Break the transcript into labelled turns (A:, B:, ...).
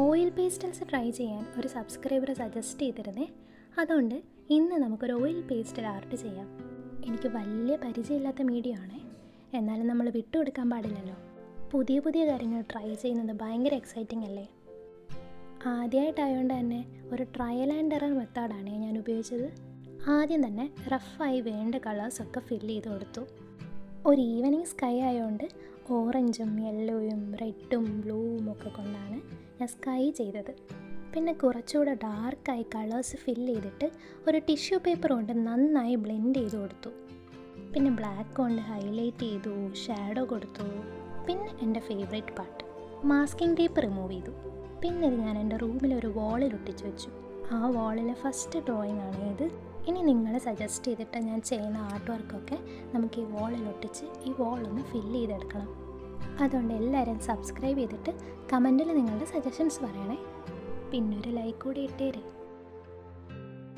A: Oil pastels try ചെയ്യാൻ ഒരു subscriber suggest ചെയ്തിരുന്നേ. അതുകൊണ്ട് ഇന്ന് നമുക്കൊരു ഓയിൽ പേസ്റ്റൽ ആർട്ട് ചെയ്യാം. എനിക്ക് വലിയ പരിചയമില്ലാത്ത മീഡിയം ആണേ, എന്നാലും നമ്മൾ വിട്ടുകൊടുക്കാൻ പാടില്ലല്ലോ. പുതിയ പുതിയ കാര്യങ്ങൾ ട്രൈ ചെയ്യുന്നത് ഭയങ്കര എക്സൈറ്റിംഗ് അല്ലേ. ആദ്യമായിട്ടായതുകൊണ്ട് തന്നെ ഒരു ട്രയൽ ആൻഡ് എറർ മെത്തേഡാണ് ഞാൻ ഉപയോഗിച്ചത്. ആദ്യം തന്നെ റഫായി വേണ്ട കളേഴ്സൊക്കെ ഫില്ല് ചെയ്ത് കൊടുത്തു. ഒരു ഈവനിങ് സ്കൈ ആയതുകൊണ്ട് ഓറഞ്ചും യെല്ലോയും റെഡും ബ്ലൂവും ഒക്കെ കൊണ്ടാണ് ഞാൻ സ്കൈ ചെയ്തത്. പിന്നെ കുറച്ചുകൂടെ ഡാർക്കായി കളേഴ്സ് ഫില്ല് ചെയ്തിട്ട് ഒരു ടിഷ്യൂ പേപ്പർ കൊണ്ട് നന്നായി ബ്ലെൻഡ് ചെയ്ത് കൊടുത്തു. പിന്നെ ബ്ലാക്ക് കൊണ്ട് ഹൈലൈറ്റ് ചെയ്തു, ഷാഡോ കൊടുത്തു. പിന്നെ എൻ്റെ favourite part, masking tape remove ചെയ്തു. പിന്നെ ഇത് ഞാൻ എൻ്റെ റൂമിലൊരു വാളിൽ ഒട്ടിച്ച് വെച്ചു. ആ വാളിലെ ഫസ്റ്റ് ഡ്രോയിങ് ആണ് ഇത്. ഇനി നിങ്ങൾ സജസ്റ്റ് ചെയ്തിട്ട് ഞാൻ ചെയ്യുന്ന ആർട്ട് വർക്കൊക്കെ നമുക്ക് ഈ വാളിൽ ഒട്ടിച്ച് ഈ വാളൊന്ന് ഫില്ല് ചെയ്തെടുക്കണം. അതുകൊണ്ട് എല്ലാവരും സബ്സ്ക്രൈബ് ചെയ്തിട്ട് കമൻറ്റിൽ നിങ്ങളുടെ സജഷൻസ് പറയണേ. പിന്നെ ഒരു ലൈക്ക് കൂടി ഇട്ടേര്.